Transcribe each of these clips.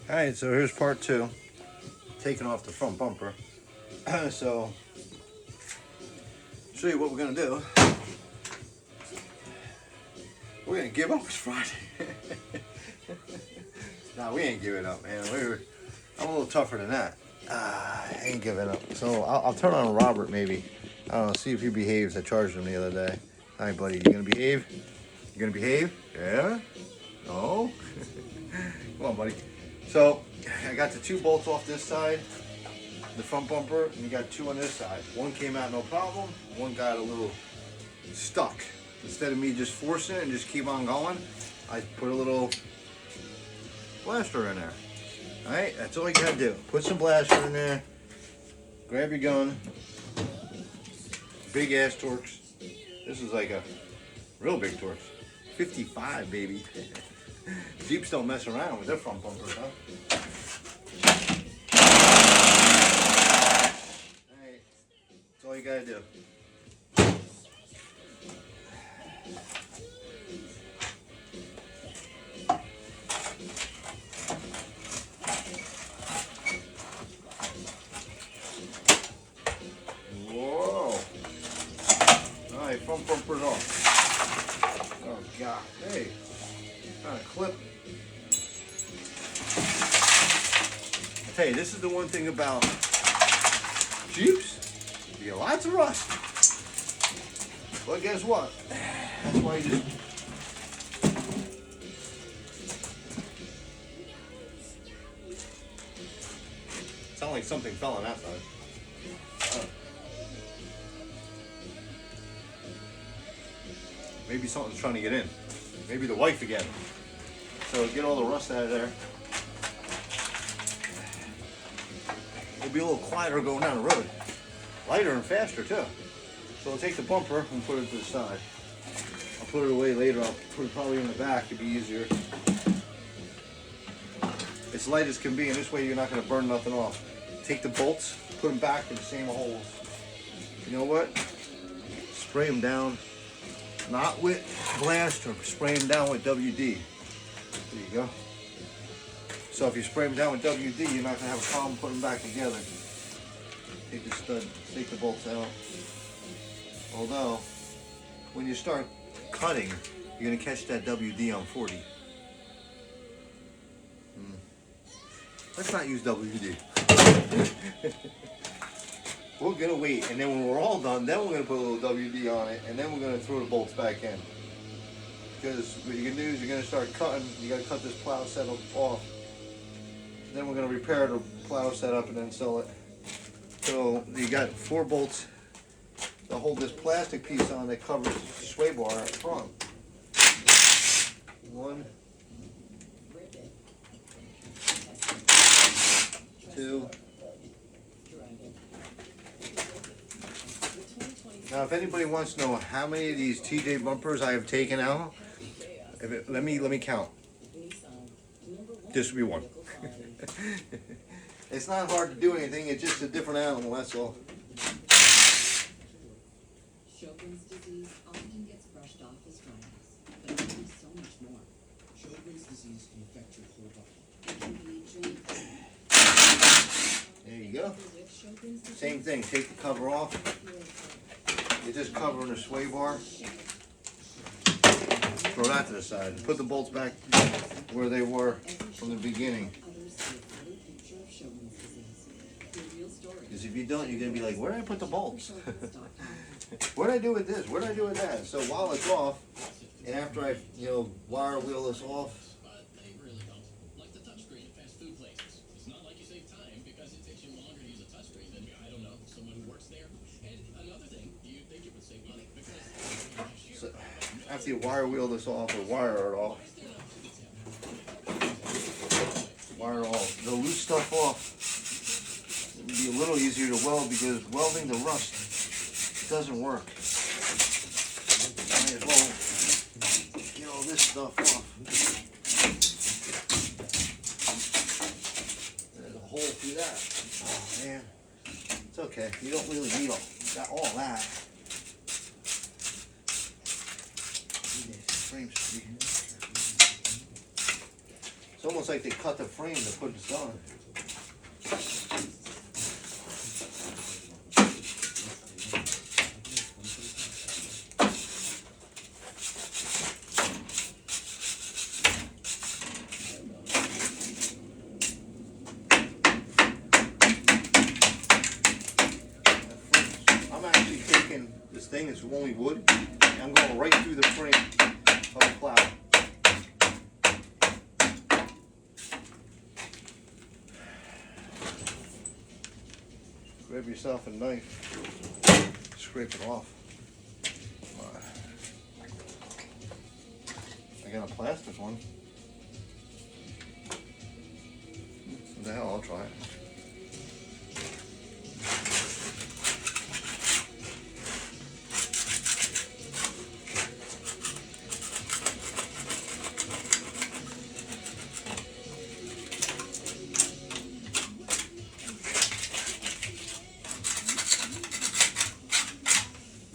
Alright, so here's part two. Taking off the front bumper. So, show you what we're gonna do. We're gonna give up. It's Friday. Nah, we ain't giving up, man. I'm a little tougher than that. I ain't giving up. So I'll turn on Robert maybe. I don't know, see if he behaves. I charged him the other day. Alright, buddy, you gonna behave? You gonna behave? Yeah? No? Come on, buddy. So, I got the two bolts off this side, the front bumper, and you got two on this side. One came out no problem, one got a little stuck. Instead of me just forcing it and just keep on going, I put a little blaster in there. Alright, that's all you gotta do. Put some blaster in there, grab your gun, big ass Torx. This is like a real big Torx. 55, baby. Jeeps don't mess around with their front bumpers, huh? Alright, that's all you gotta do. Whoa. Alright, front bumper's off. Oh god, hey. Kind of clip. I tell you, this is the one thing about Jeeps. You get lots of rust. But guess what? That's why you just sound like something fell on that side. Maybe something's trying to get in. Maybe the wife again. So get all the rust out of there. It'll be a little quieter going down the road. Lighter and faster too. So I'll take the bumper and put it to the side. I'll put it away later. I'll put it probably in the back. It'd be easier. It's light as can be, and this way you're not going to burn nothing off. Take the bolts, put them back in the same holes. You know what? Spray them down. Not with blaster, spray them down with WD. There you go. So if you spray them down with WD, you're not going to have a problem putting them back together. Take the stud, take the bolts out. Although, when you start cutting, you're going to catch that WD on 40. Let's not use WD. We're gonna wait, and then when we're all done, then we're gonna put a little WD on it, and then we're gonna throw the bolts back in. Because what you're gonna do is you're gonna start cutting. You gotta cut this plow setup off. Then we're gonna repair the plow setup and then sell it. So you got 4 bolts to hold this plastic piece on that covers the sway bar up front. 1, 2. Now, if anybody wants to know how many of these TJ bumpers I have taken out, let me count. This would be 1. It's not hard to do anything. It's just a different animal. That's all. Sjogren's disease often gets brushed off as dryness, but it can be so much more. Sjogren's disease can affect your whole body. It can be joint There you go. with Sjogren's disease. Same thing. Take the cover off. You're just covering the sway bar. Throw that to the side. Put the bolts back where they were from the beginning. Others see a clear picture of Sjogren's disease. The real story. Because if you don't, you're going to be like, where did I put the bolts? Sjogren's.com. What did I do with this? What did I do with that? So while it's off, and after I, wire wheel this off, But they really don't. Like the touchscreen at fast food places. It's not like you save time because it takes you longer to use a touchscreen than, I don't know, someone who works there. And another thing, you think it would save money because so after you wire wheel this off or wire it off, wire all the loose stuff off. It'd be a little easier to weld because welding the rust doesn't work. Might as well get all this stuff off. There's a hole through that. Oh man, it's okay. You don't really need all that. It's almost like they cut the frame to put this on. I'm actually taking this thing, it's only wood, and I'm going right through the frame of the plow. Grab yourself a knife, scrape it off. I got a plastic one. What the hell, I'll try it.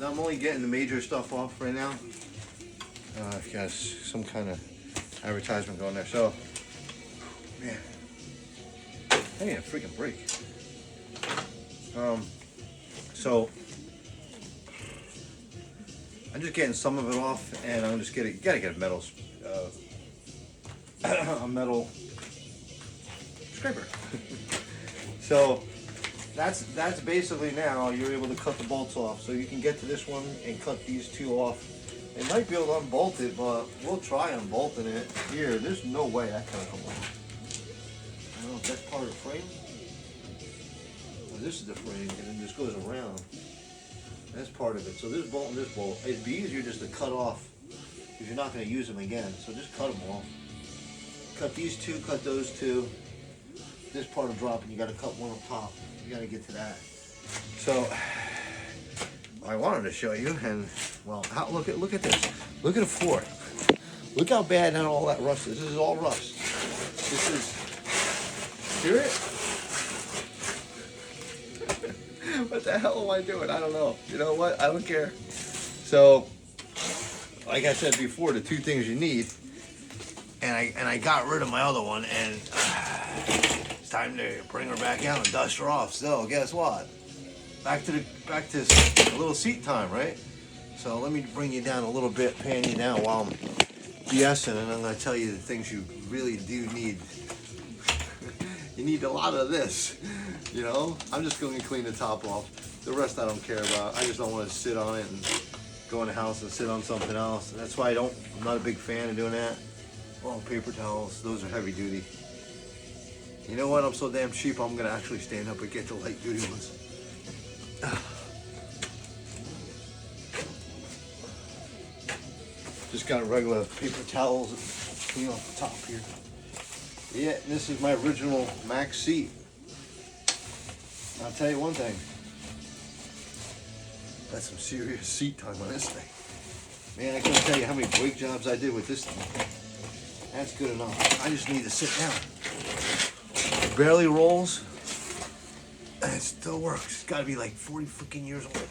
Now I'm only getting the major stuff off right now. I've got some kind of advertisement going there. So, man, I need a freaking break. So I'm just getting some of it off, and I'm just getting, gotta get a metal, a metal scraper. So that's basically now you're able to cut the bolts off. So you can get to this one and cut these two off. They might be able to unbolt it, but we'll try unbolting it. Here, there's no way that can come off. I don't know if that's part of the frame. Well, this is the frame, and then this goes around. That's part of it. So this bolt and this bolt, it'd be easier just to cut off because you're not going to use them again. So just cut them off. Cut these two, cut those two. This part will drop, and you got to cut one up top. You got to get to that. So I wanted to show you, and well, look at this. Look at the floor. Look how bad and all that rust is. This is all rust. This is. Hear it? What the hell am I doing? I don't know. You know what? I don't care. So, like I said before, the two things you need, and I got rid of my other one, and it's time to bring her back out and dust her off. So, guess what? Back to a little seat time, right? So let me bring you down a little bit, pan you down while I'm BSing, and I'm going to tell you the things you really do need. You need a lot of this, you know? I'm just going to clean the top off. The rest I don't care about. I just don't want to sit on it and go in the house and sit on something else. That's why I'm not a big fan of doing that. Oh, paper towels, those are heavy duty. You know what? I'm so damn cheap, I'm going to actually stand up and get the light duty ones. Just got regular paper towels clean off the top here. Yeah, this is my original Max seat. I'll tell you one thing. That's some serious seat time on this thing. Man, I can't tell you how many brake jobs I did with this thing. That's good enough. I just need to sit down. It barely rolls. And it still works. It's got to be like 40 freaking years old.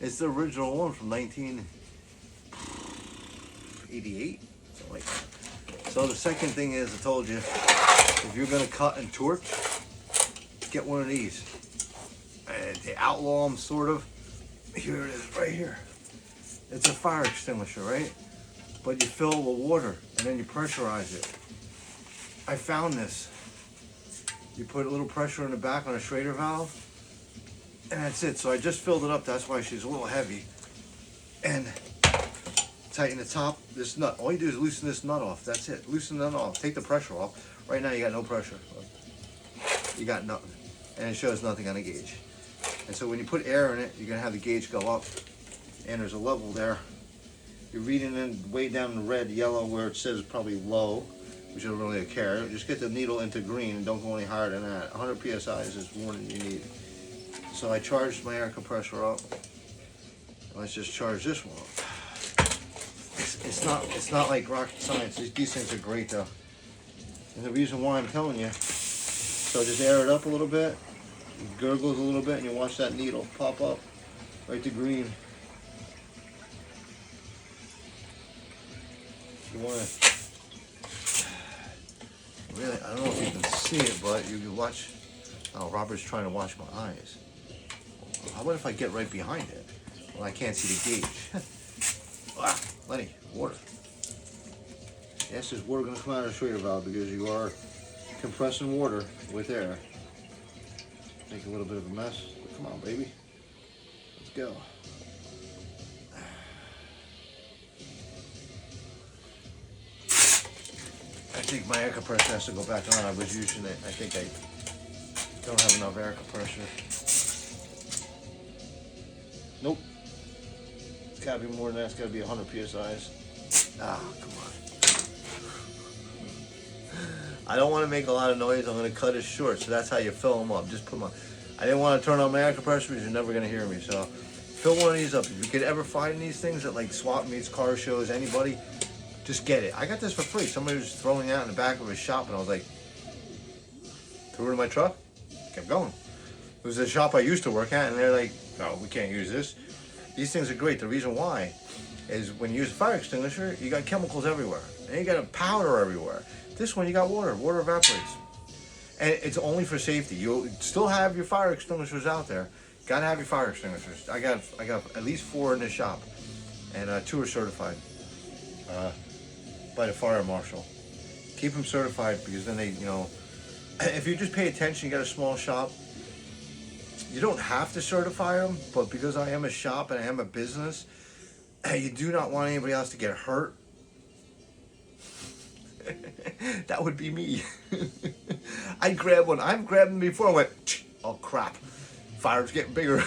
It's the original one from 1988, something like that. So the second thing is, I told you, if you're going to cut and torch, get one of these. And they outlaw them, sort of. Here it is, right here. It's a fire extinguisher, right? But you fill it with water, and then you pressurize it. I found this. You put a little pressure in the back on a Schrader valve, and that's it. So I just filled it up. That's why she's a little heavy. And tighten the top, this nut. All you do is loosen this nut off. That's it. Loosen the nut off. Take the pressure off. Right now you got no pressure. You got nothing. And it shows nothing on the gauge. And so when you put air in it, you're going to have the gauge go up. And there's a level there. You're reading in way down in red, yellow, where it says probably low, which you don't really care. Just get the needle into green and don't go any higher than that. 100 psi is just more than you need. So I charged my air compressor up. Let's just charge this one up. It's not like rocket science. These things are great though. And the reason why I'm telling you, so just air it up a little bit, it gurgles a little bit, and you watch that needle pop up right to green. You want to really, I don't know if you can see it, but you can watch. Oh, Robert's trying to watch my eyes. How about if I get right behind it? Well, I can't see the gauge. Ah, Lenny, water. Yes, there's water going to come out of the Schrader valve because you are compressing water with air. Make a little bit of a mess. Come on, baby. Let's go. I think my air compressor has to go back on. I was using it. I think I don't have enough air compressor. Nope. It's gotta be more than that. It's gotta be 100 psi's. Ah, come on. I don't want to make a lot of noise. I'm gonna cut it short, so that's how you fill them up. Just put them on. I didn't want to turn on my air compressor because you're never gonna hear me. So fill one of these up. If you could ever find these things at like swap meets, car shows, anybody, just get it. I got this for free. Somebody was throwing it out in the back of his shop, and I was like, threw it in my truck. Kept going. It was a shop I used to work at, and they're like, no, we can't use this. These things are great. The reason why is when you use a fire extinguisher, you got chemicals everywhere, and you got a powder everywhere. This one, you got water. Water evaporates. And it's only for safety. You'll still have your fire extinguishers out there. Gotta have your fire extinguishers. I got at least 4 in this shop, and 2 are certified by the fire marshal. Keep them certified because then they, if you just pay attention, you got a small shop. You don't have to certify them, but because I am a shop and I am a business, you do not want anybody else to get hurt. That would be me. I grabbed one. I've grabbed them before. I went, oh crap, fire's getting bigger.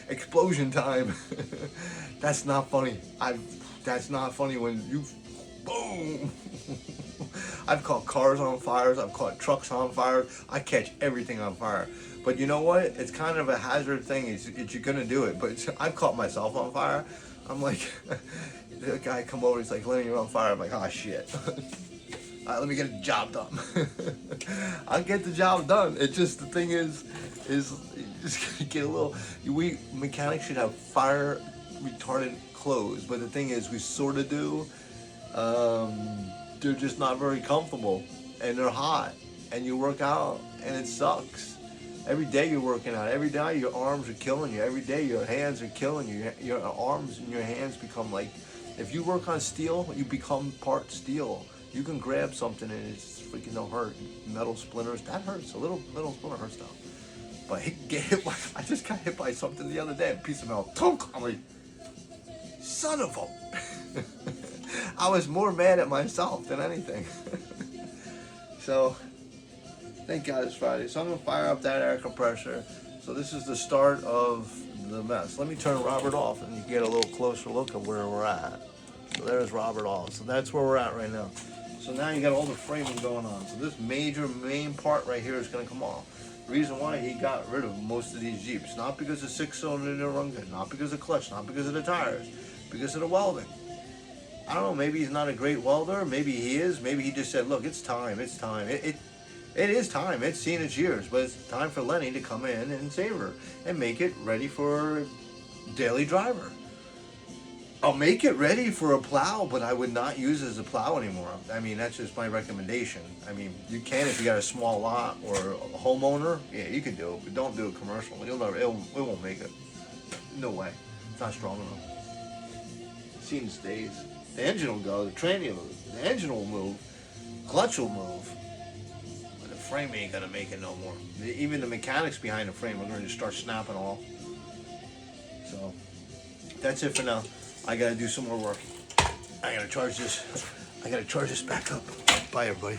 Explosion time. That's not funny. That's not funny when you, boom. I've caught cars on fires. I've caught trucks on fire. I catch everything on fire. But you know what? It's kind of a hazard thing. You're gonna do it. But I've caught myself on fire. I'm like, the guy come over. He's like, Lenny, you're on fire. I'm like, oh shit. All right, let me get the job done. I'll get the job done. It's just the thing is you just get a little. We mechanics should have fire retardant clothes, but the thing is, we sort of do. They're just not very comfortable, and they're hot, and you work out, and it sucks. Every day you're working out. Every day your arms are killing you. Every day your hands are killing you. Your arms and your hands become like, if you work on steel, you become part steel. You can grab something and it's freaking don't hurt. Metal splinters, that hurts. A little splinter hurts though. But I just got hit by something the other day. A piece of metal. Tunk! I'm like, son of a. I was more mad at myself than anything. So, thank God it's Friday. So I'm gonna fire up that air compressor. So this is the start of the mess. Let me turn Robert off and you can get a little closer look at where we're at. So there's Robert off. So that's where we're at right now. So now you got all the framing going on. So this main part right here is gonna come off. The reason why he got rid of most of these Jeeps, not because of 6-cylinder didn't run good, not because of clutch, not because of the tires, because of the welding. I don't know, maybe he's not a great welder, maybe he is, maybe he just said, look, it's time. It is time, it's seen its years, but it's time for Lenny to come in and save her and make it ready for daily driver. I'll make it ready for a plow, but I would not use it as a plow anymore. I mean, that's just my recommendation. I mean, you can if you got a small lot or a homeowner. Yeah, you can do it, but don't do it commercial. It won't make it. No way. It's not strong enough. Seen the stays. The engine will go, the engine will move, clutch will move, but the frame ain't gonna make it no more. Even the mechanics behind the frame are gonna just start snapping off. So, that's it for now. I gotta do some more work. I gotta charge this back up. Bye everybody.